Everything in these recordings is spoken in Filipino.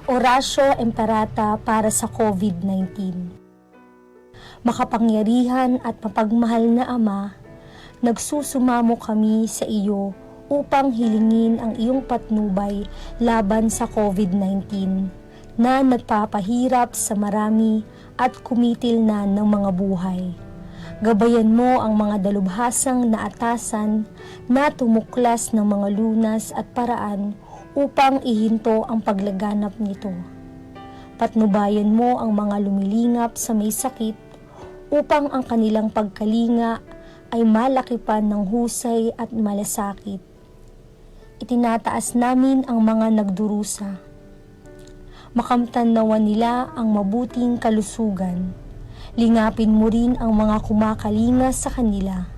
Orasyo Emperata para sa COVID-19. Makapangyarihan at mapagmahal na Ama, nagsusumamo kami sa iyo upang hilingin ang iyong patnubay laban sa COVID-19 na nagpapahirap sa marami at kumitil na ng mga buhay. Gabayan mo ang mga dalubhasang naatasan na tumuklas ng mga lunas at paraan upang ihinto ang paglaganap nito. Patnubayan mo ang mga lumilingap sa may sakit upang ang kanilang pagkalinga ay malaki pa ng husay at malasakit. Itinataas namin ang mga nagdurusa. Makamtan nawa nila ang mabuting kalusugan. Lingapin mo rin ang mga kumakalinga sa kanila.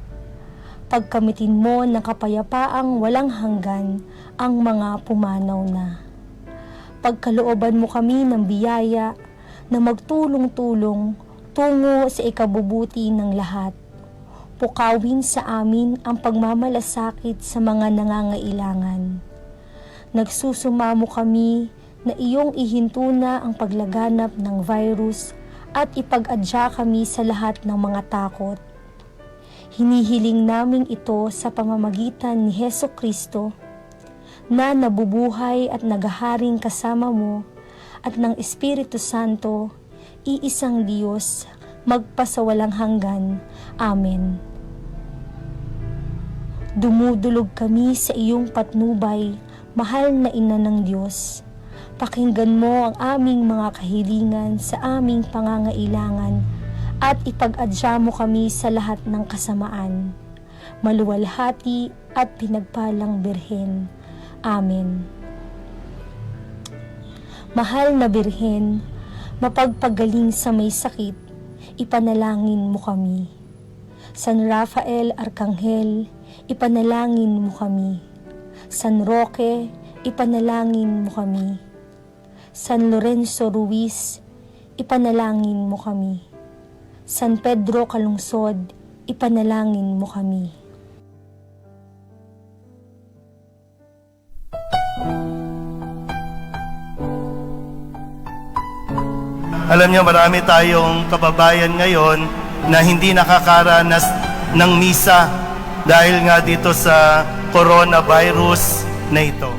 Pagkamitin mo ng kapayapaang walang hanggan ang mga pumanaw na. Pagkalooban mo kami ng biyaya na magtulong-tulong tungo sa ikabubuti ng lahat. Pukawin sa amin ang pagmamalasakit sa mga nangangailangan. Nagsusumamo kami na iyong ihinto na ang paglaganap ng virus at ipag-adya kami sa lahat ng mga takot. Hinihiling namin ito sa pamamagitan ni Hesukristo na nabubuhay at naghaharing kasama mo at ng Espiritu Santo, iisang Diyos, magpasawalang hanggan. Amen. Dumudulog kami sa iyong patnubay, mahal na Ina ng Diyos. Pakinggan mo ang aming mga kahilingan sa aming pangangailangan at ipag-adya mo kami sa lahat ng kasamaan. Maluwalhati at pinagpalang Birhen. Amen. Mahal na Birhen, mapagpagaling sa may sakit, ipanalangin mo kami. San Rafael Arkanghel, ipanalangin mo kami. San Roque, ipanalangin mo kami. San Lorenzo Ruiz, ipanalangin mo kami. San Pedro Calungsod, ipanalangin mo kami. Alam niyo, marami tayong kababayan ngayon na hindi nakakaranas ng misa dahil nga dito sa coronavirus na ito.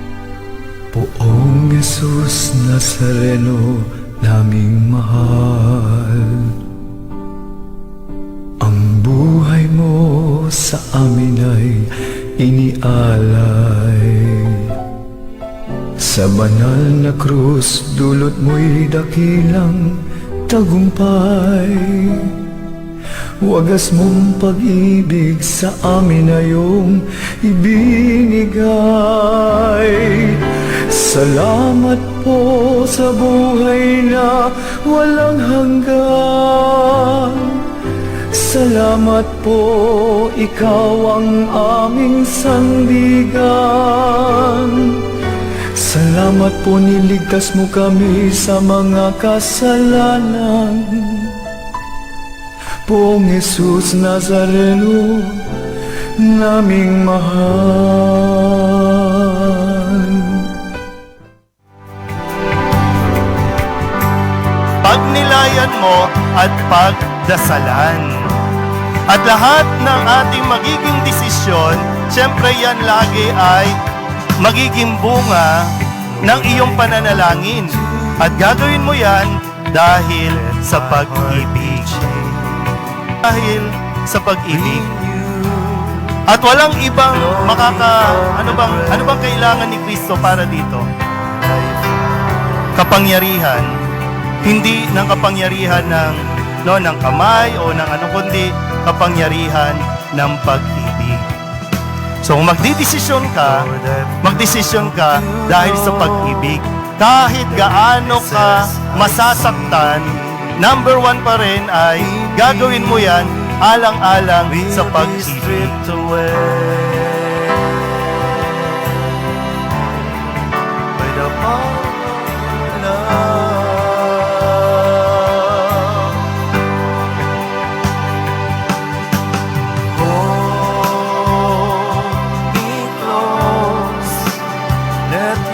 Poong Jesus Nazareno, naming mahal, ang buhay mo sa amin ay inialay. Sa banal na krus, dulot mo'y dakilang tagumpay. Wagas mong pag-ibig sa amin na iyong ibinigay. Salamat po sa buhay na walang hanggan. Salamat po, ikaw ang aming sandigan. Salamat po, niligtas mo kami sa mga kasalanan. Poong Jesus Nazareno, naming mahal. Pagnilayan mo at pagdasalan. At lahat ng ating magiging desisyon, siyempre yan lagi ay magiging bunga ng iyong pananalangin. At gagawin mo yan dahil sa pag-ibig. Dahil sa pag-ibig. At walang ibang ano bang kailangan ni Kristo para dito? Kapangyarihan. Hindi ng kapangyarihan ng kamay o ng kundi kapangyarihan ng pag-ibig. So kung magdidesisyon ka dahil sa pag-ibig. Kahit gaano ka masasaktan, number one pa rin ay gagawin mo yan alang-alang sa pag-ibig.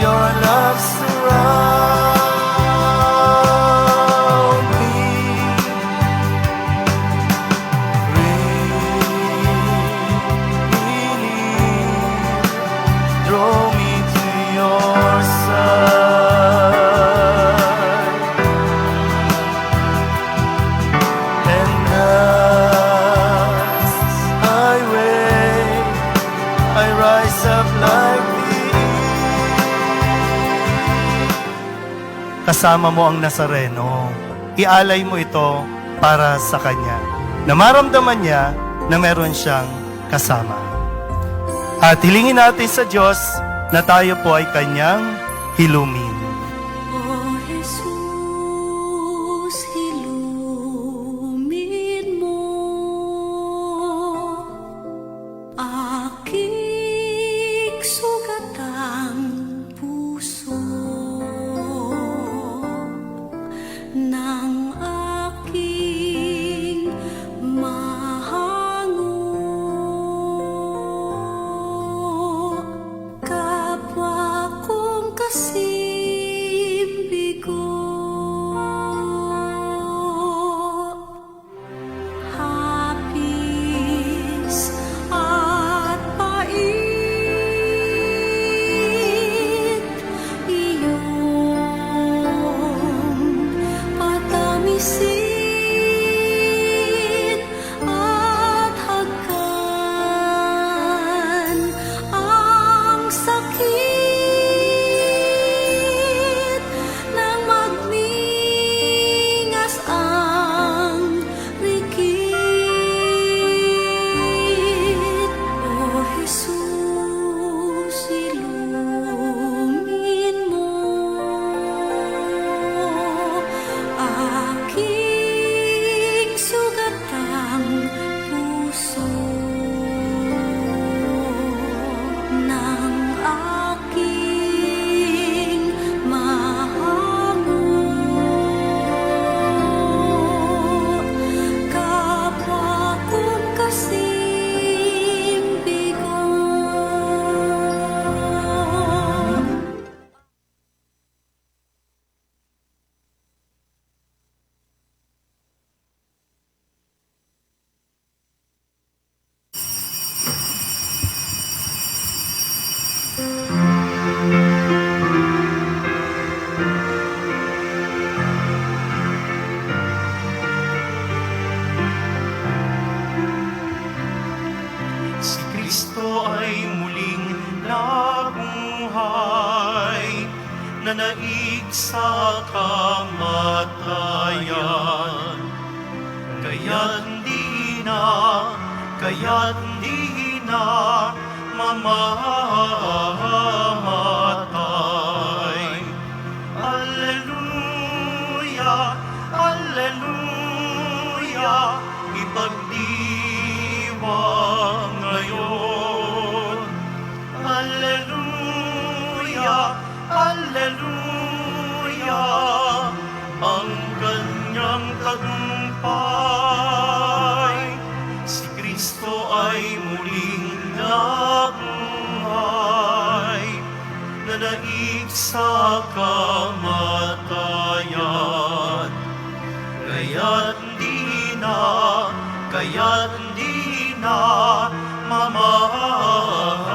Your love surround kasama mo ang Nazareno. Ialay mo ito para sa Kanya, na maramdaman niya na meron siyang kasama. At hilingin natin sa Diyos na tayo po ay Kanyang hilumin. O Jesus, hilumin mo aking sugatang puso ng aking mahango kapwa kong kasimbigo. Hapis at pait, iyong patamisin at hagkan ang sakit nang magmingas ang rikit. O Jesus, ilumin mo aking sugatang puso ng aking mahango kapwa kong kasimbigo. Si Kristo ay muling nabuhay, nanaig sa kamatayan. Kaya't di na mamamatay. Alleluia, alleluia, ipagdiwang ngayon. Alleluia, alleluia, ang kanyang tagumpay. Si Kristo ay muling nabuhay, nanaig sa kamatayan. Kaya't di na mamamatay.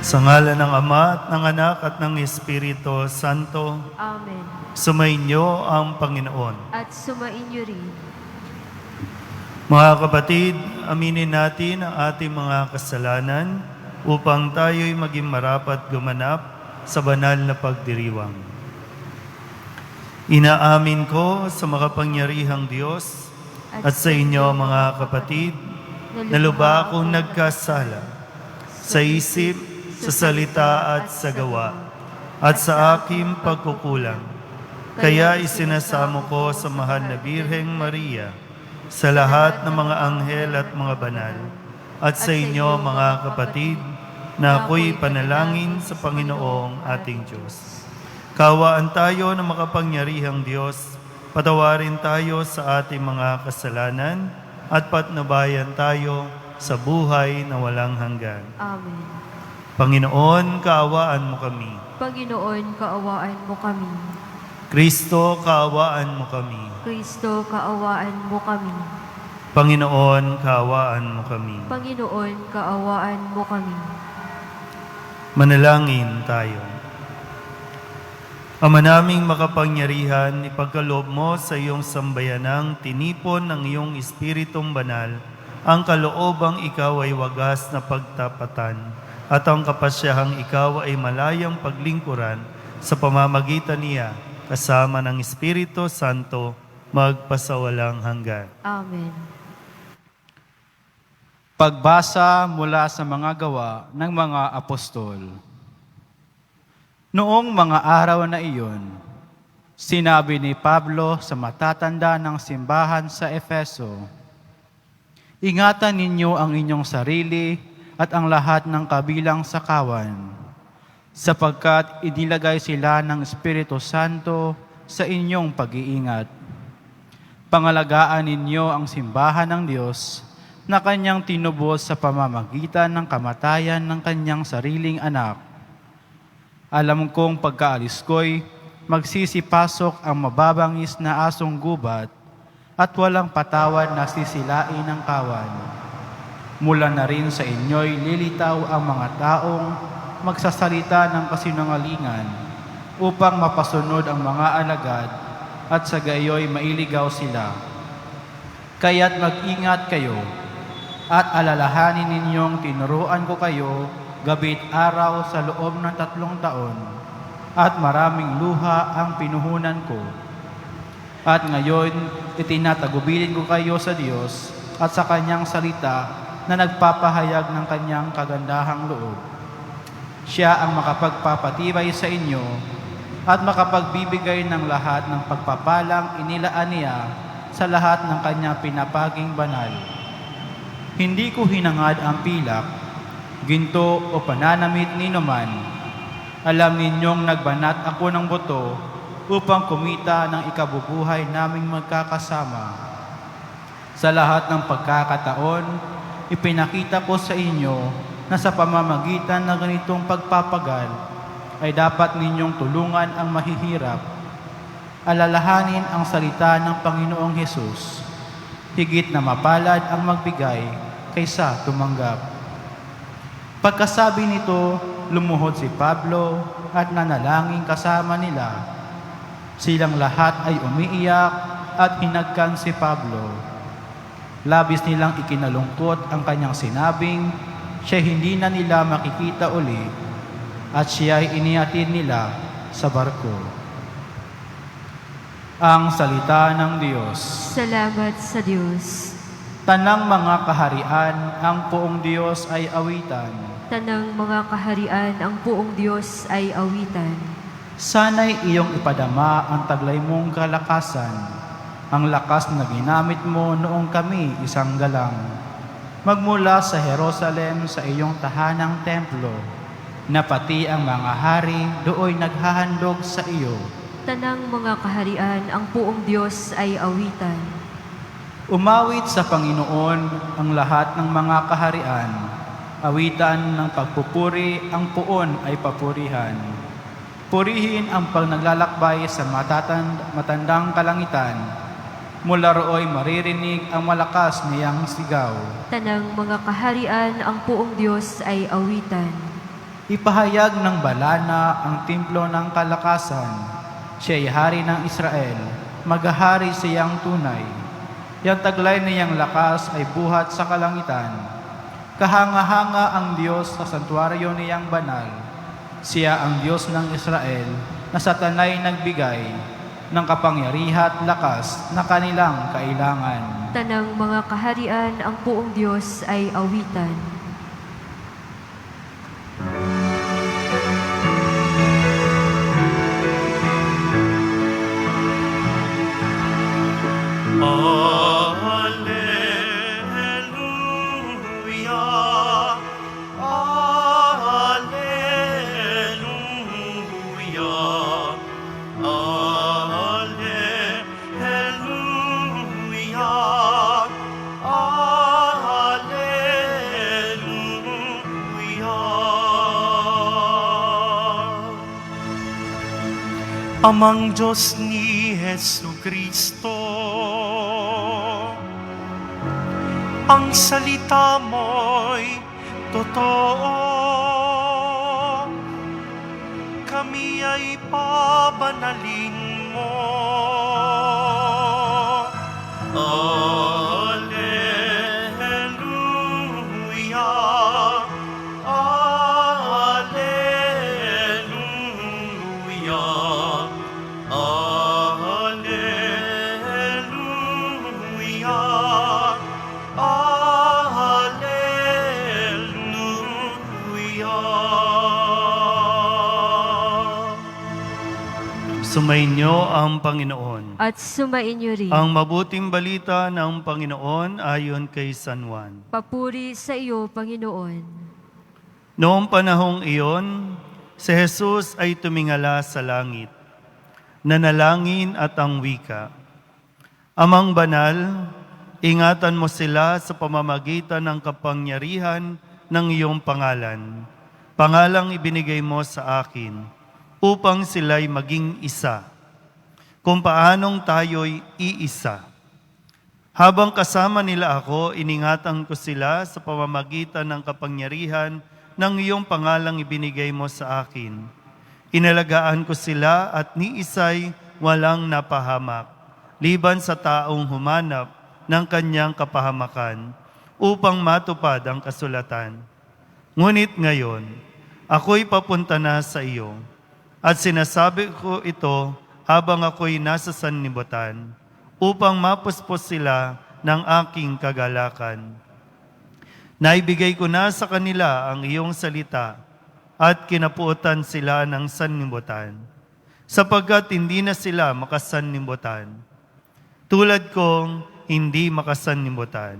Sa ngalan ng Ama at ng Anak at ng Espiritu Santo, Amen. sumainyo ang Panginoon. At sumainyo rin. Mga kapatid, aminin natin ang ating mga kasalanan upang tayo'y maging marapat gumanap sa banal na pagdiriwang. Inaamin ko sa makapangyarihang Diyos at sa inyo mga kapatid, na lubha akong nagkasala sa isip, sa salita at sa gawa, at sa aking pagkukulang. Kaya isinasamo ko sa mahal na Birheng Maria, sa lahat ng mga anghel at mga banal, at sa inyo mga kapatid, na ako'y panalangin sa Panginoong ating Diyos. Kawaan tayo ng makapangyarihang Diyos, patawarin tayo sa ating mga kasalanan, at patnubayan tayo sa buhay na walang hanggan. Amen. Panginoon, kaawaan mo kami. Panginoon, kaawaan mo kami. Kristo, kaawaan mo kami. Kristo, kaawaan mo kami. Panginoon, kaawaan mo kami. Panginoon, kaawaan mo kami. Manalangin tayo. Ama naming makapangyarihan, ipagkaloob mo sa iyong sambayanang tinipon ng iyong Espiritong Banal ang kaloobang ikaw ay wagas na pagtapatan at ang kapasyahang ikaw ay malayang paglingkuran sa pamamagitan niya kasama ng Espiritu Santo magpasawalang hanggan. Amen. Pagbasa mula sa mga gawa ng mga apostol. Noong mga araw na iyon, sinabi ni Pablo sa matatanda ng simbahan sa Efeso, "Ingatan ninyo ang inyong sarili at ang lahat ng kabilang sa kawan, sapagkat inilagay sila ng Espiritu Santo sa inyong pag-iingat. Pangalagaan ninyo ang simbahan ng Diyos na kanyang tinubos sa pamamagitan ng kamatayan ng kanyang sariling anak. Alam kong pagkaalis ko'y magsisipasok ang mababangis na asong gubat at walang patawad na sisilain ng kawan. Mula na rin sa inyo'y lilitaw ang mga taong magsasalita ng kasinungalingan upang mapasunod ang mga alagad at sa gayo'y mailigaw sila. Kaya't mag-ingat kayo at alalahanin ninyong tinuruan ko kayo gabi't araw sa loob ng 3 taon at maraming luha ang pinuhunan ko. At ngayon, itinatagubilin ko kayo sa Diyos at sa Kanyang salita na nagpapahayag ng Kanyang kagandahang loob. Siya ang makapagpapatibay sa inyo at makapagbibigay ng lahat ng pagpapalang inilaan niya sa lahat ng Kanyang pinapaging banal. Hindi ko hinangad ang pilak, ginto o pananamit ni naman. Alam ninyong nagbanat ako ng buto upang kumita ng ikabubuhay naming magkakasama. Sa lahat ng pagkakataon, ipinakita ko sa inyo na sa pamamagitan ng ganitong pagpapagal ay dapat ninyong tulungan ang mahihirap. Alalahanin ang salita ng Panginoong Hesus. Higit na mapalad ang magbigay kaysa tumanggap. Pagkasabi nito, lumuhod si Pablo at nanalangin kasama nila. Silang lahat ay umiiyak at hinagkan si Pablo. Labis nilang ikinalungkot ang kanyang sinabing siya hindi na nila makikita uli at siya ay inihatid nila sa barko. Ang salita ng Diyos. Salamat sa Diyos. Tanang mga kaharian, ang poong Diyos ay awitan. Tanang mga kaharian, ang buong Diyos ay awitan. Sana'y iyong ipadama ang taglay mong kalakasan, ang lakas na ginamit mo noong kami isang galang. Magmula sa Jerusalem sa iyong tahanang templo, na pati ang mga hari dooy naghahandog sa iyo. Tanang mga kaharian, ang buong Diyos ay awitan. Umawit sa Panginoon ang lahat ng mga kaharian. Awitan ng pagpupuri, ang puon ay papurihan. Purihin ang pagnaglalakbay sa matandang kalangitan. Mula rooy maririnig ang malakas niyang sigaw. Tanang mga kaharian, ang buong Diyos ay awitan. Ipahayag ng balana ang templo ng kalakasan. Siya'y hari ng Israel, maghahari siyang tunay. Yang taglay niyang lakas ay buhat sa kalangitan. Kahanga-hanga ang Diyos sa santuaryo niyang banal. Siya ang Diyos ng Israel na sa tanay nagbigay ng kapangyarihan at lakas na kanilang kailangan. Tanang mga kaharian, ang buong Diyos ay awitan. Amang Diyos ni Jesucristo, ang salita mo'y totoo. Kami ay pabanalin mo. Alleluia, Alleluia. Alleluia. Sumainyo ang Panginoon. At sumainyo rin. Ang mabuting balita ng Panginoon ayon kay San Juan. Papuri sa iyo, Panginoon. Noong panahong iyon, si Jesus ay tumingala sa langit, nanalangin at ang wika, Amang banal, ingatan mo sila sa pamamagitan ng kapangyarihan ng iyong pangalan. Pangalang ibinigay mo sa akin, upang sila'y maging isa, kung paanong tayo'y iisa. Habang kasama nila ako, iningatan ko sila sa pamamagitan ng kapangyarihan ng iyong pangalang ibinigay mo sa akin. Inalagaan ko sila at ni isa'y walang napahamak, liban sa taong humanap ng kanyang kapahamakan, upang matupad ang kasulatan. Ngunit ngayon, ako'y papunta na sa iyo, at sinasabi ko ito habang ako'y nasa sanlibutan, upang mapuspos sila ng aking kagalakan. Naibigay ko na sa kanila ang iyong salita at kinapuotan sila ng sanlibutan, sapagkat hindi na sila makasanlibutan, tulad kong hindi makasanlibutan.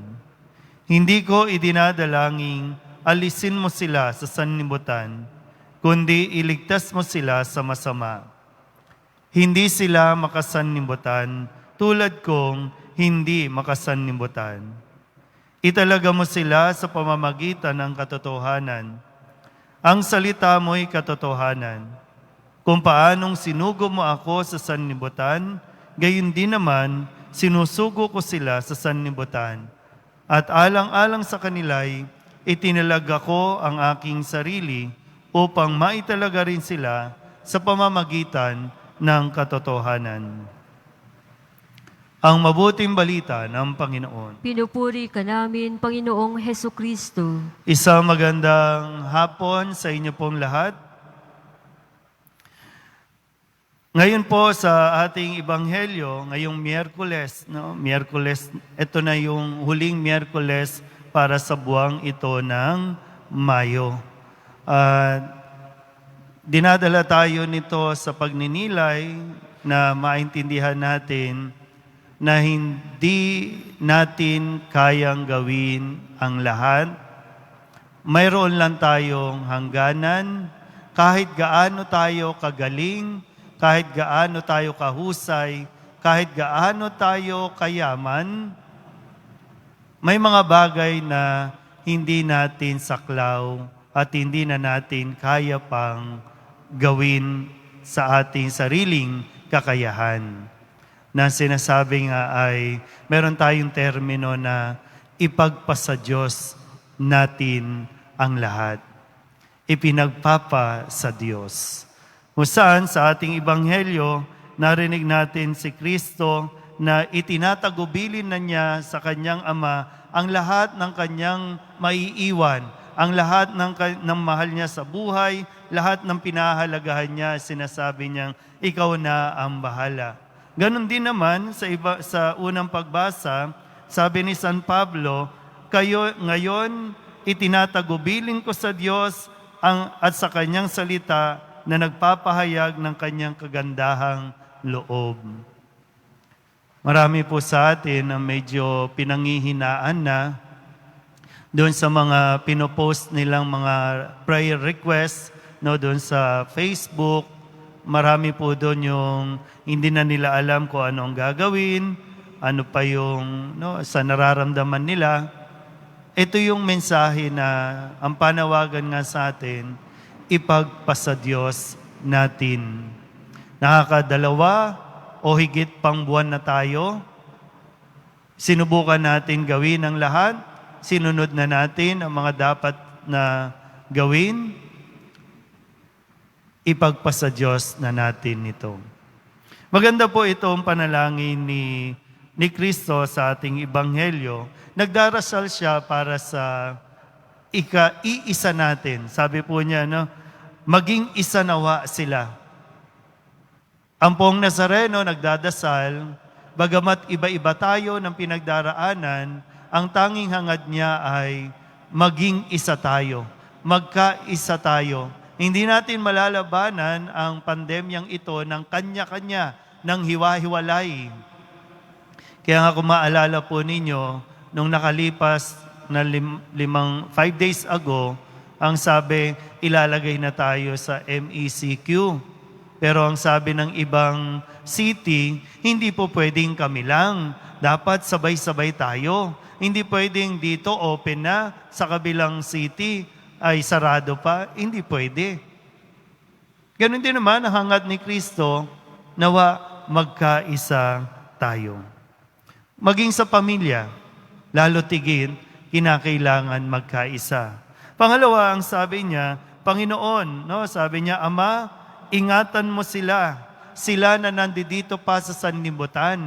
Hindi ko idinadalangin alisin mo sila sa sanlibutan, kundi iligtas mo sila sa masama. Hindi sila makasanlibutan, tulad kong hindi makasanlibutan. Italaga mo sila sa pamamagitan ng katotohanan. Ang salita mo'y katotohanan. Kung paanong sinugo mo ako sa sanlibutan, gayon din naman sinusugo ko sila sa sanlibutan. At alang-alang sa kanila'y itinalaga ko ang aking sarili upang maitalaga rin sila sa pamamagitan ng katotohanan. Ang mabuting balita ng Panginoon. Pinupuri ka namin, Panginoong Hesukristo. Isang magandang hapon sa inyo pong lahat. Ngayon po sa ating Ebanghelyo, ngayong Miyerkules, ito na yung huling Miyerkules para sa buwang ito ng Mayo. Dinadala tayo nito sa pagninilay na maintindihan natin na hindi natin kayang gawin ang lahat. Mayroon lang tayong hangganan, kahit gaano tayo kagaling, kahit gaano tayo kahusay, kahit gaano tayo kayaman, may mga bagay na hindi natin saklaw at hindi na natin kaya pang gawin sa ating sariling kakayahan. Na sinasabi nga ay meron tayong termino na ipagpasa Diyos natin ang lahat. Ipinagpapa sa Diyos. Kung saan sa ating Ebanghelyo, narinig natin si Kristo na itinatagubilin na niya sa kanyang Ama ang lahat ng kanyang maiiwan, ang lahat ng mahal niya sa buhay, lahat ng pinahalagahan niya, sinasabi niyang, ikaw na ang bahala. Ganon din naman sa unang pagbasa, sabi ni San Pablo, kayo ngayon itinatagubilin ko sa Diyos at sa kanyang salita na nagpapahayag ng kanyang kagandahang loob. Marami po sa atin ang medyo pinanghihinaan na doon sa mga pinopost nilang mga prayer requests, doon sa Facebook. Marami po doon yung hindi na nila alam kung ano ang gagawin, ano pa yung sa nararamdaman nila. Ito yung mensahe na ang panawagan nga sa atin, ipagpasa Diyos natin. Nakakadalawa o higit pang buwan na tayo, sinubukan natin gawin ang lahat, sinunod na natin ang mga dapat na gawin, ipagpasa Diyos na natin ito. Maganda po itong panalangin ni Kristo sa ating Ebanghelyo. Nagdarasal siya para sa iisa natin. Sabi po niya, maging isa nawa sila. Ang poong Nazareno nagdadasal bagamat iba-iba tayo ng pinagdaraanan, ang tanging hangad niya ay maging isa tayo, magkaisa tayo. Hindi natin malalabanan ang pandemyang ito ng kanya-kanya, ng hiwa-hiwalay. Kaya nga kung maalala po ninyo, nung nakalipas na 5 days ago, ang sabi, ilalagay na tayo sa MECQ. Pero ang sabi ng ibang city, hindi po pwedeng kami lang. Dapat sabay-sabay tayo. Hindi pwedeng dito open na, sa kabilang city ay sarado pa. Hindi pwede. Ganon din naman ang hangad ni Kristo, nawa magkaisa tayo. Maging sa pamilya, lalo tigit, kinakailangan magkaisa. Pangalawa, ang sabi niya, Panginoon, sabi niya, Ama, ingatan mo sila. Sila na nandito pa sa sanlibutan.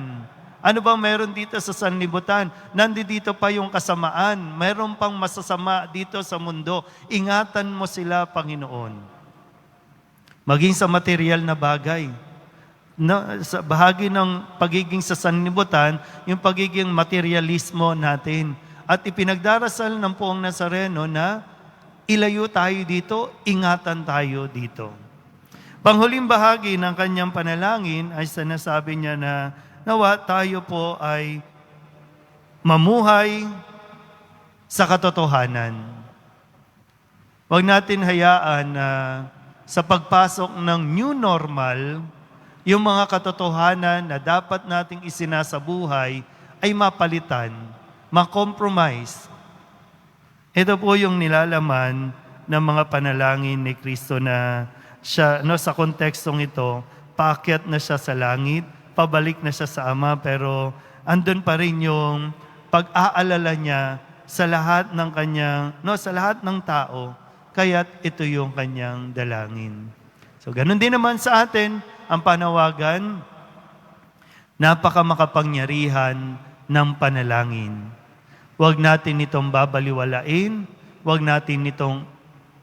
Ano bang meron dito sa sanlibutan? Nandito pa yung kasamaan. Meron pang masasama dito sa mundo. Ingatan mo sila, Panginoon. Maging sa material na bagay. Sa bahagi ng pagiging sa sanlibutan, yung pagiging materialismo natin. At ipinagdarasal ng Poong Nazareno na ilayo tayo dito, ingatan tayo dito. Panghuling bahagi ng kanyang panalangin ay sinasabi niya na nawa tayo po ay mamuhay sa katotohanan. Huwag natin hayaan na sa pagpasok ng new normal, yung mga katotohanan na dapat nating isinasabuhay ay mapalitan, makompromise. Ito po yung nilalaman ng mga panalangin ni Kristo na siya, sa kontekstong ito, paakyat na siya sa langit, pabalik na siya sa Ama, pero andun pa rin yung pag-aalala niya sa lahat ng kanyang, sa lahat ng tao, kaya't ito yung kanyang dalangin. So, ganun din naman sa atin, ang panawagan, napakamakapangyarihan ng panalangin. Huwag natin itong babaliwalain, huwag natin itong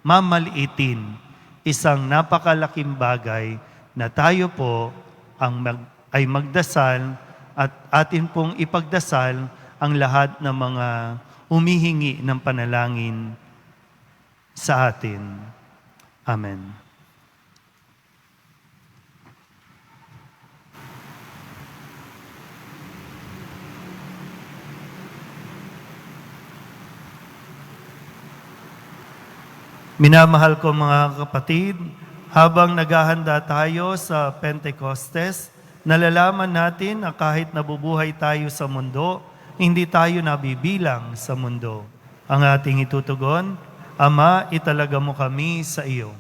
mamaliitin. Isang napakalaking bagay na tayo po ay magdasal at atin pong ipagdasal ang lahat ng mga humihingi ng panalangin sa atin. Amen. Minamahal ko mga kapatid, habang naghahanda tayo sa Pentecostes, nalalaman natin na kahit nabubuhay tayo sa mundo, hindi tayo nabibilang sa mundo. Ang ating itutugon, Ama, italaga mo kami sa iyo.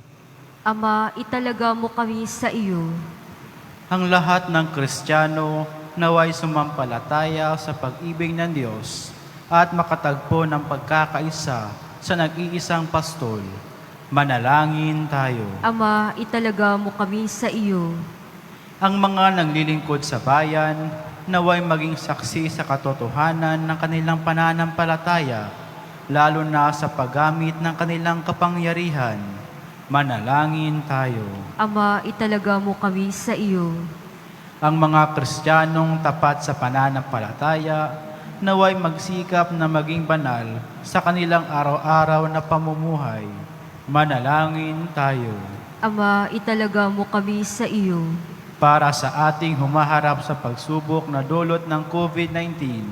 Ama, italaga mo kami sa iyo. Ang lahat ng Kristiyano naway sumampalataya sa pag-ibig ng Diyos at makatagpo ng pagkakaisa sa nag-iisang pastol. Manalangin tayo. Ama, italaga mo kami sa iyo. Ang mga naglilingkod sa bayan, naway maging saksi sa katotohanan ng kanilang pananampalataya, lalo na sa paggamit ng kanilang kapangyarihan. Manalangin tayo. Ama, italaga mo kami sa iyo. Ang mga Kristiyanong tapat sa pananampalataya, naway magsikap na maging banal sa kanilang araw-araw na pamumuhay. Manalangin tayo. Ama, italaga mo kami sa iyo. Para sa ating humaharap sa pagsubok na dulot ng COVID-19,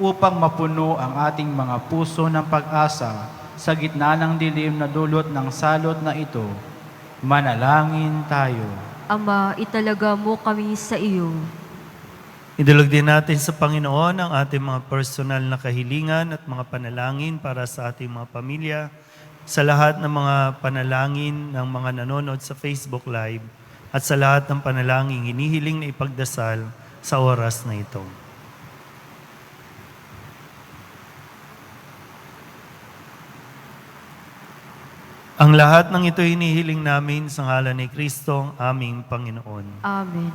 upang mapuno ang ating mga puso ng pag-asa sa gitna ng dilim na dulot ng salot na ito, manalangin tayo. Ama, italaga mo kami sa iyo. Idulog din natin sa Panginoon ang ating mga personal na kahilingan at mga panalangin para sa ating mga pamilya, sa lahat ng mga panalangin ng mga nanonood sa Facebook Live, at sa lahat ng panalangin hinihiling na ipagdasal sa oras na ito. Ang lahat ng ito hinihiling namin sa ngalan ni Kristo, aming Panginoon. Amen.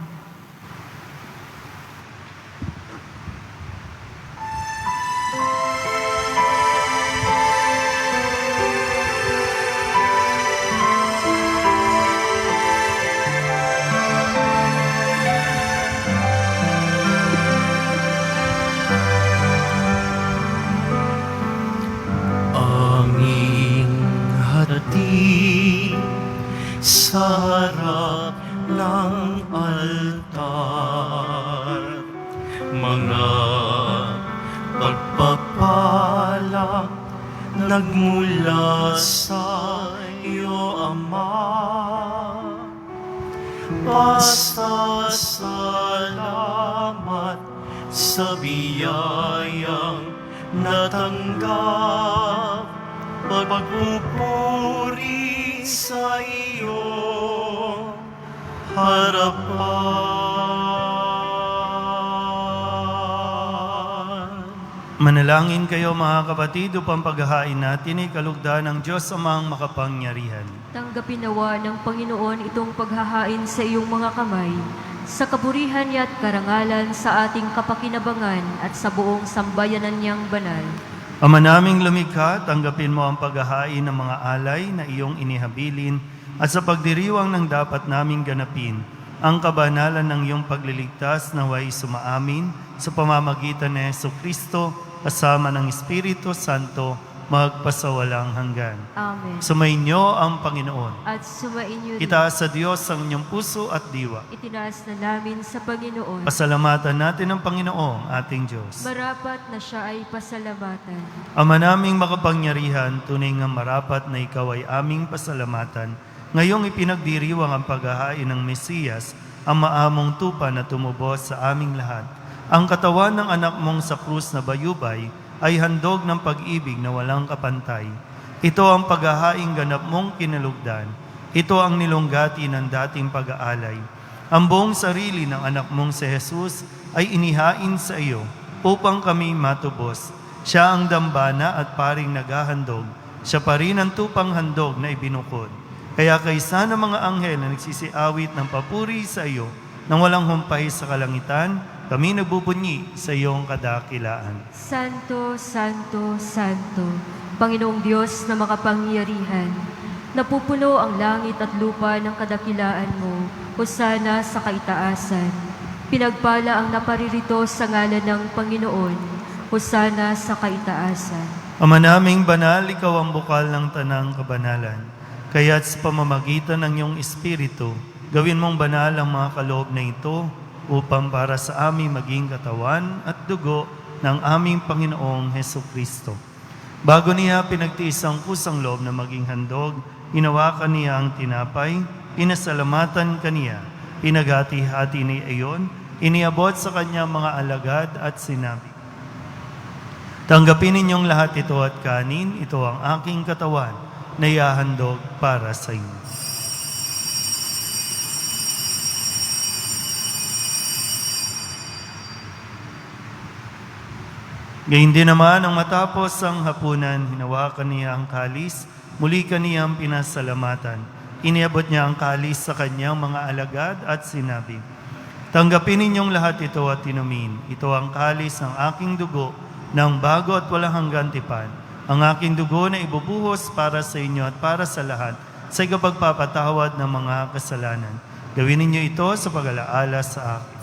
sa harap ng altar. Mga pagpapala nagmula sa iyo, Ama. Pasasalamat sa biyayang natanggap, pagpupuri sa iyo harapan. Manalangin kayo mga kapatid upang paghahain natin ay kalugdan ng Diyos amang makapangyarihan. Tanggapin nawa ng Panginoon itong paghahain sa iyong mga kamay, sa kaburihan niya at karangalan sa ating kapakinabangan at sa buong sambayanan niyang banal. Ama naming lumikha, tanggapin mo ang paghahain ng mga alay na iyong inihabilin at sa pagdiriwang ng dapat naming ganapin, ang kabanalan ng iyong pagliligtas naway sumaamin sa pamamagitan ni Jesucristo kasama ng Espiritu Santo magpasawalang hanggan. Amen. Sumainyo ang Panginoon. At sumainyo rin. Itaas sa Diyos ang inyong puso at diwa. Itinaas na namin sa Panginoon. Pasalamatan natin ang Panginoong ating Diyos. Marapat na siya ay pasalamatan. Ama naming makapangyarihan, tunay nga marapat na ikaw ay aming pasalamatan. Ngayong ipinagdiriwang ang paghahain ng Mesiyas, ang maamong tupa na tumubos sa aming lahat. Ang katawan ng anak mong sa krus na bayubay ay handog ng pag-ibig na walang kapantay. Ito ang paghahaing ganap mong kinalugdan. Ito ang nilunggati ng dating pag-aalay. Ang buong sarili ng anak mong si Jesus ay inihain sa iyo upang kami matubos. Siya ang dambana at paring naghahandog. Siya pa rin ang tupang handog na ibinukod. Kaya kaysa ng mga anghel na nagsisiawit ng papuri sa iyo nang walang humpay sa kalangitan, kami nagbubunyi sa iyong kadakilaan. Santo, Santo, Santo, Panginoong Diyos na makapangyarihan, napupuno ang langit at lupa ng kadakilaan mo, hosana sa kaitaasan. Pinagpala ang naparirito sa ngalan ng Panginoon, hosana sa kaitaasan. Ama naming banal, ikaw ang bukal ng tanang kabanalan. Kaya't sa pamamagitan ng iyong Espiritu, gawin mong banal ang mga kaloob na ito, upang para sa aming maging katawan at dugo ng aming Panginoong Hesukristo. Bago niya pinagtiis ang kusang loob na maging handog, hinawakan niya ang tinapay, pinasalamatan kaniya, pinaghati-hati ni iyon, iniabot sa kanya mga alagad at sinabi, tanggapin ninyong lahat ito at kanin, ito ang aking katawan na ihahandog para sa inyo. Gayun din naman, ang matapos ang hapunan, hinawakan niya ang kalis, muli kaniyang pinasalamatan. Iniabot niya ang kalis sa kanyang mga alagad at sinabi, tanggapin ninyong lahat ito at inumin. Ito ang kalis ng aking dugo, ng bago at walang hanggan tipan. Ang aking dugo na ibubuhos para sa inyo at para sa lahat, sa ikapagpapatawad ng mga kasalanan. Gawin ninyo ito sa pag-alaala sa akin.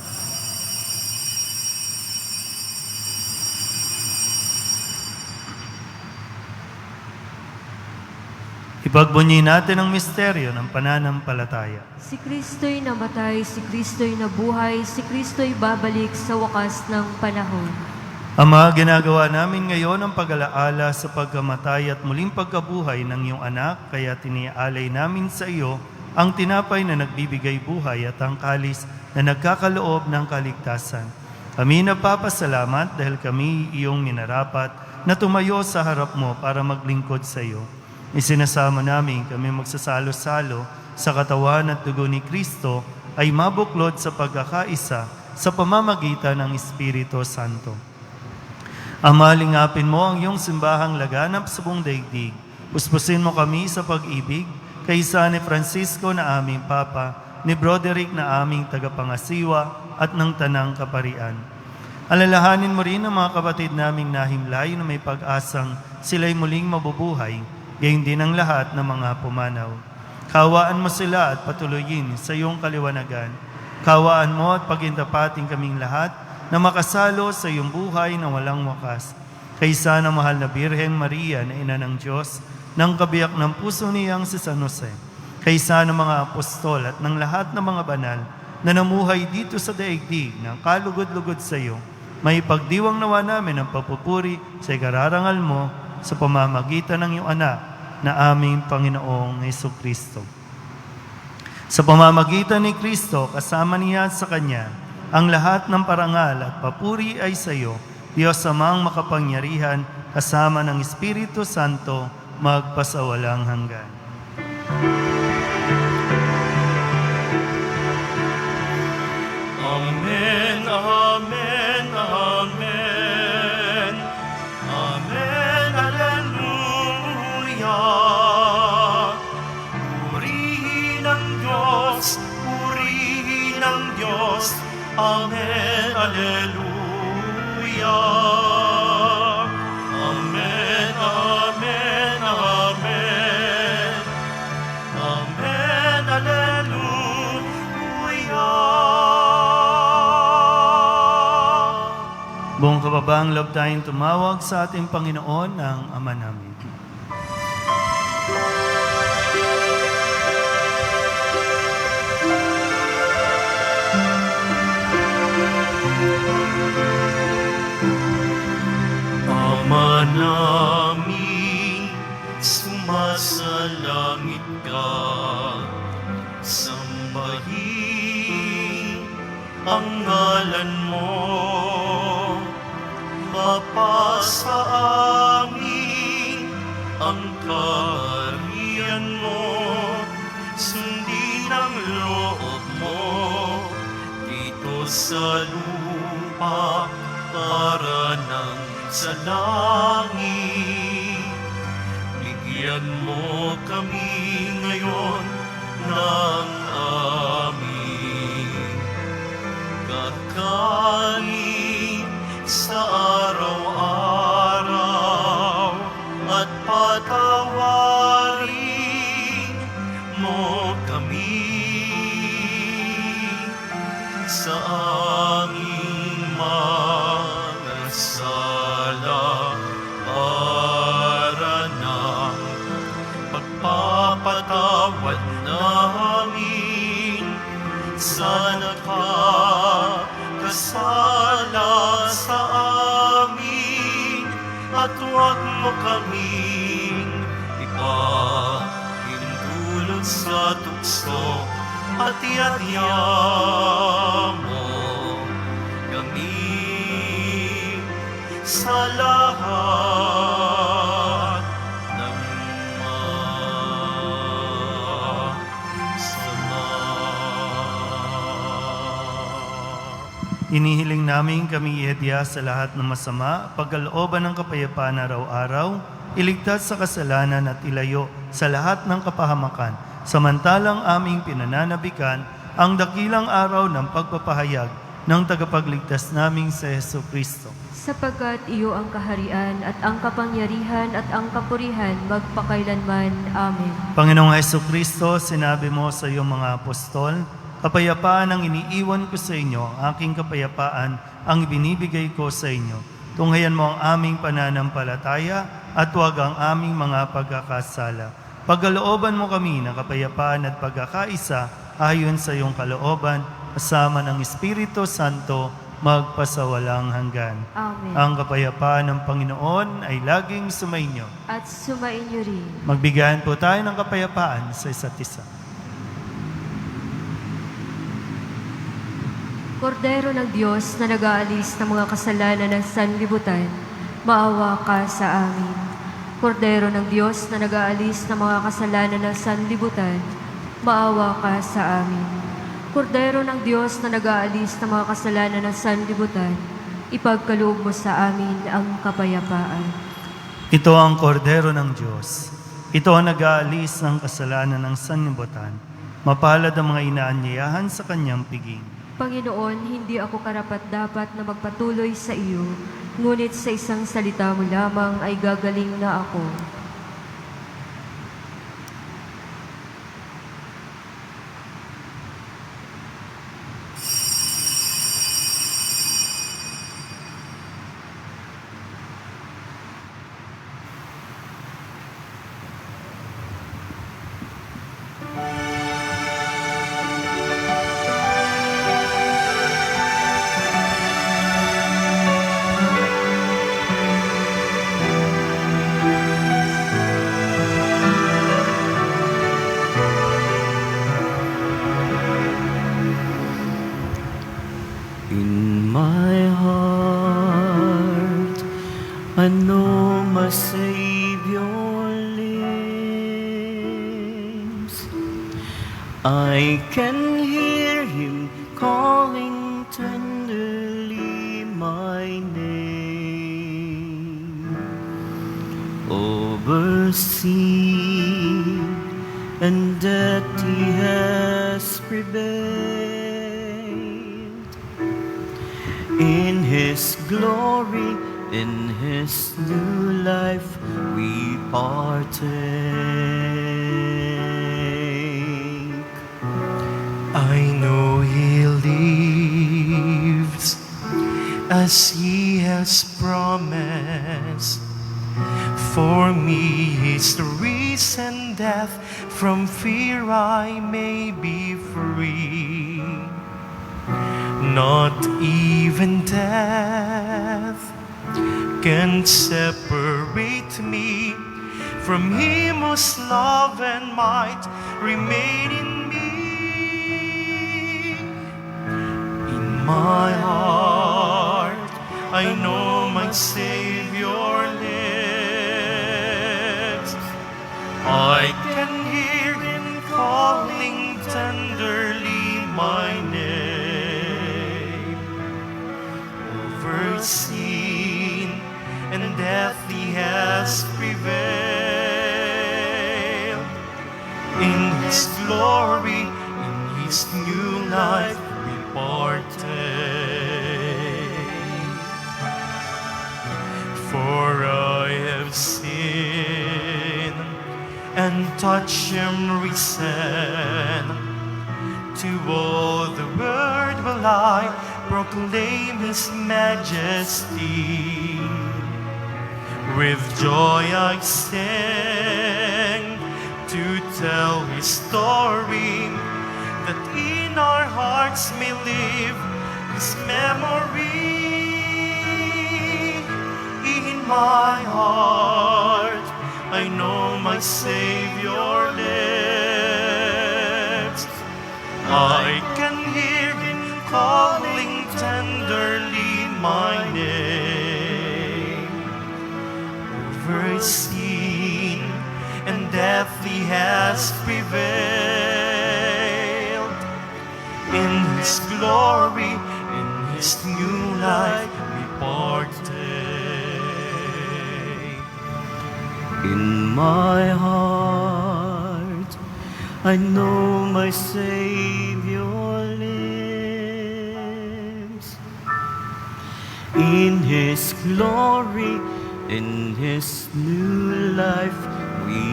Ipagbunyi natin ang misteryo ng pananampalataya. Si Kristo'y namatay, si Kristo'y nabuhay, si Kristo'y babalik sa wakas ng panahon. Ama, ginagawa namin ngayon ang pag-alaala sa pagkamatay at muling pagkabuhay ng iyong anak, kaya tiniaalay namin sa iyo ang tinapay na nagbibigay buhay at ang kalis na nagkakaloob ng kaligtasan. Kami nagpapasalamat dahil kami iyong minarapat na tumayo sa harap mo para maglingkod sa iyo. Isinasama namin kami magsasalo-salo sa katawan at dugo ni Kristo ay mabuklod sa pagkakaisa sa pamamagitan ng Espiritu Santo. Ama, lingapin mo ang iyong simbahang laganap sa buong daigdig. Puspusin mo kami sa pag-ibig, kaysa ni Francisco na aming Papa, ni Broderick na aming tagapangasiwa at ng Tanang Kaparian. Alalahanin mo rin ang mga kapatid naming nahimlay na may pag-asang sila'y muling mabubuhay, gayon din ang lahat ng mga pumanaw. Kawaan mo sila at patuloyin sa iyong kaliwanagan. Kawaan mo at pagindapating kaming lahat na makasalo sa iyong buhay na walang wakas. Kaysa ng mahal na Birhen Maria na Ina ng Diyos, ng kabiyak ng puso niyang si San Jose. kaysa ng mga apostol at ng lahat ng mga banal na namuhay dito sa daigdig ng kalugod-lugod sa iyo, may pagdiwang nawa namin ang papupuri sa ikararangal mo sa pamamagitan ng iyong anak na aming Panginoong Hesukristo. Sa pamamagitan ni Kristo, kasama niya at sa Kanya, ang lahat ng parangal at papuri ay sa iyo, Diyos Amang makapangyarihan, kasama ng Espiritu Santo, magpasawalang hanggan. Amen, amen, amen. Amen, hallelujah. Purihin ang Diyos, purihin ang Diyos. Amen, hallelujah. Amen, amen, amen. Amen, hallelujah. Buong kababaang loob tayong tumawag sa ating Panginoon ng Ama namin. Ama namin, sumasalangit ka, sambahin ang ngalan mo, mapasa amin ang kaharian mo, sundin ang loob mo dito sa lupa para ng sa langit. Bigyan mo kami ngayon ng aming kakanin sa araw-araw at patawarin mo kami sa aming mga sala para ng pagpapatawad namin sa nakakasala sa amin, at huwag mo kaming ipahintulot sa tukso, at iadya mo kami sa lahat ng masama. Inihiling namin kami iadya sa lahat ng masama, pagkalooban ng kapayapaan araw-araw, iligtas sa kasalanan at ilayo sa lahat ng kapahamakan, samantalang aming pinananabikan ang dakilang araw ng pagpapahayag ng tagapagligtas naming sa Hesukristo. Sapagkat iyo ang kaharian at ang kapangyarihan at ang kapurihan magpakailanman. Amen. Panginoong Hesukristo, sinabi mo sa iyong mga apostol, kapayapaan ang iniiwan ko sa inyo, aking kapayapaan ang ibinibigay ko sa inyo. Tunghayan mo ang aming pananampalataya at huwag ang aming mga pagkakasala. Pagkalooban mo kami ng kapayapaan at pagkakaisa ayon sa iyong kalooban, kasama ng Espiritu Santo, magpasawalang hanggan. Amen. Ang kapayapaan ng Panginoon ay laging sumainyo. At sumainyo rin. Magbigayan po tayo ng kapayapaan sa isa't isa. Kordero ng Diyos na nag-aalis ng mga kasalanan ng sanlibutan, maawa ka sa amin. Kordero ng Diyos na nag-aalis ng mga kasalanan ng sanlibutan, maawa ka sa amin. Kordero ng Diyos na nag-aalis ng mga kasalanan ng sanlibutan, ipagkaloob mo sa amin ang kapayapaan. Ito ang kordero ng Diyos. Ito ang nag-aalis ng kasalanan ng sanlibutan. Mapalad ang mga inaanyayahan sa kanyang piging. Panginoon, hindi ako karapat-dapat na magpatuloy sa iyo, ngunit sa isang salita mo lamang ay gagaling na ako. I know my Savior lives. I can hear him calling tenderly my name. Over sea and death he has prevailed. In his glory, in his new life, we partake. I know he lives as he has promised. For me is the reason death, from fear I may be free. Not even death can separate me from him whose love and might remain in me. In my heart, I know my Savior lives. I can hear him calling tenderly my name. Over sin and death he has prevailed. In his glory, in his new life, we partake. For I have sinned and touched him risen. To all the world will I proclaim his majesty. With joy I sing to tell his story, that in our hearts may live his memory. In my heart, I know my Savior lives. I can hear him calling tenderly my name. Over sin and death he has prevailed. In his glory, in his new life, we partake. In my heart, I know my Savior lives. In his glory, in his new life, we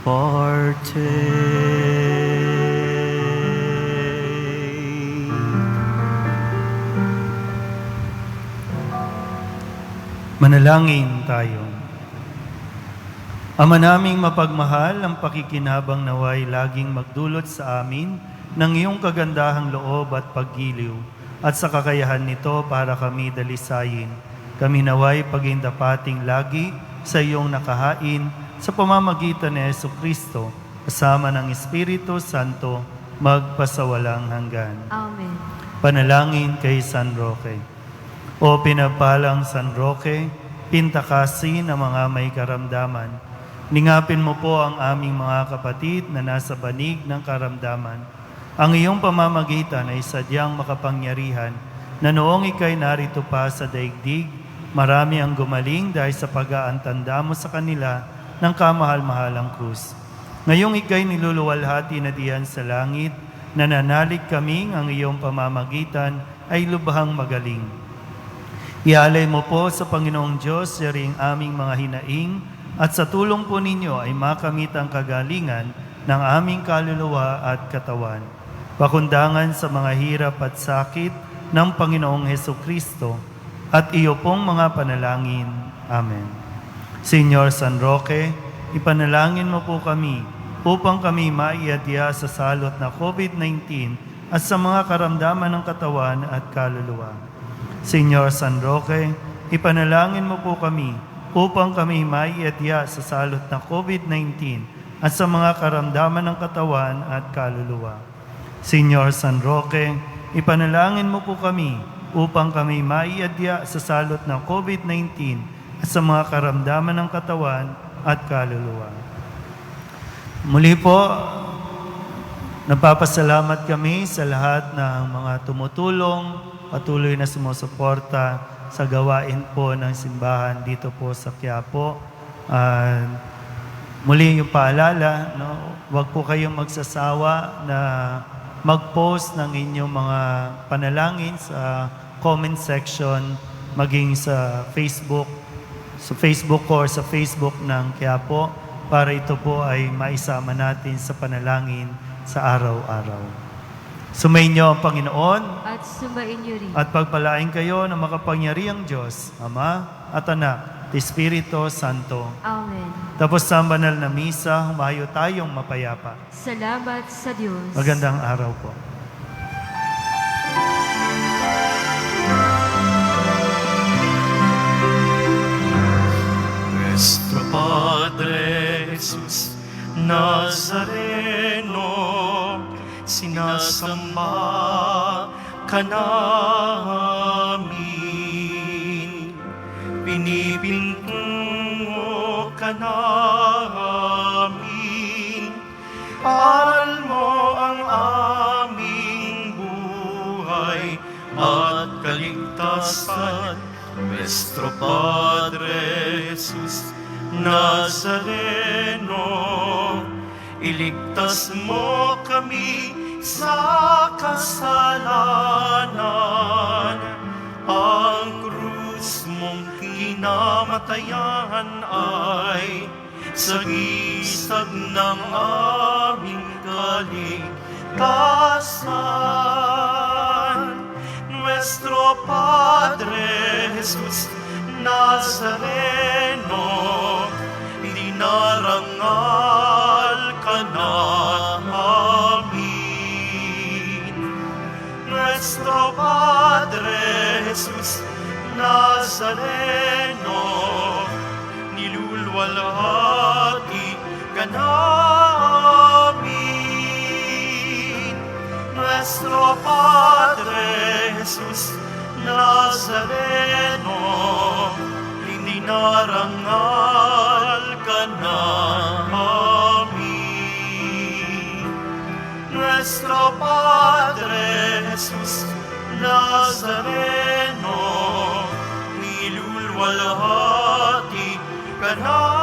partake. Manalangin tayo. Ama naming mapagmahal, ang pakikinabang naway laging magdulot sa amin ng iyong kagandahang loob at paggiliw, at sa kakayahan nito para kami dalisayin. Kami naway pagindapating lagi sa iyong nakahain sa pamamagitan ni Jesucristo, kasama ng Espiritu Santo, magpasawalang hanggan. Amen. Panalangin kay San Roque. O pinagpalang San Roque, pintakasin ang mga may karamdaman. Ningapin mo po ang aming mga kapatid na nasa banig ng karamdaman. Ang iyong pamamagitan ay sadyang makapangyarihan na noong ikay narito pa sa daigdig, marami ang gumaling dahil sa pag-aantanda mo sa kanila ng kamahal-mahalang krus. Ngayong ikay niluluwalhati na diyan sa langit, nananalig kaming ang iyong pamamagitan ay lubhang magaling. Ialay mo po sa Panginoong Diyos yaring aming mga hinaing, at sa tulong po ninyo ay makamit ang kagalingan ng aming kaluluwa at katawan. Pakundangan sa mga hirap at sakit ng Panginoong Hesukristo at iyo pong mga panalangin. Amen. Señor San Roque, ipanalangin mo po kami upang kami maiadya sa salot na COVID-19 at sa mga karamdaman ng katawan at kaluluwa. Señor San Roque, ipanalangin mo po kami upang kami maiadya sa salot na COVID-19 at sa mga karamdaman ng katawan at kaluluwa. Señor San Roque, ipanalangin mo po kami upang kami maiadya sa salot ng COVID-19 at sa mga karamdaman ng katawan at kaluluwa. Muli po, nagpapasalamat kami sa lahat ng mga tumutulong, patuloy na sumusuporta sa gawain po ng simbahan dito po sa Quiapo. Muli yung paalala, huwag po kayong magsasawa na mag-post ng inyong mga panalangin sa comment section, maging sa Facebook ko or sa Facebook ng Quiapo, para ito po ay maisama natin sa panalangin sa araw-araw. Sumainyo ang Panginoon At sumainyo rin. at pagpalain kayo ng makapangyarihang Diyos, Ama at Anak, at Espiritu Santo. Amen. Tapos sa banal na misa, humayo tayong mapayapa. Salamat sa Diyos. Magandang araw po. Nuestro Padre Jesus Nazareno, sinasamba ka namin, pinipinto ka namin, aral mo ang aming buhay at kaligtasan. Nuestro Padre Jesus Nazareno, iligtas mo kami sa kasalanan. Ang krus mong kinamatayan ay sagisag ng aming kaligtasan. Nuestro Padre Jesus Nazareno, dinarangal ka namin. Nuestro Padre Jesus Nazareno, nilulwalhati ka namin. Nuestro Padre Jesus Nazareno, dinarangal ka namin. Nuestro Padre Jesus Nazareno, nilulwalhati ka namin.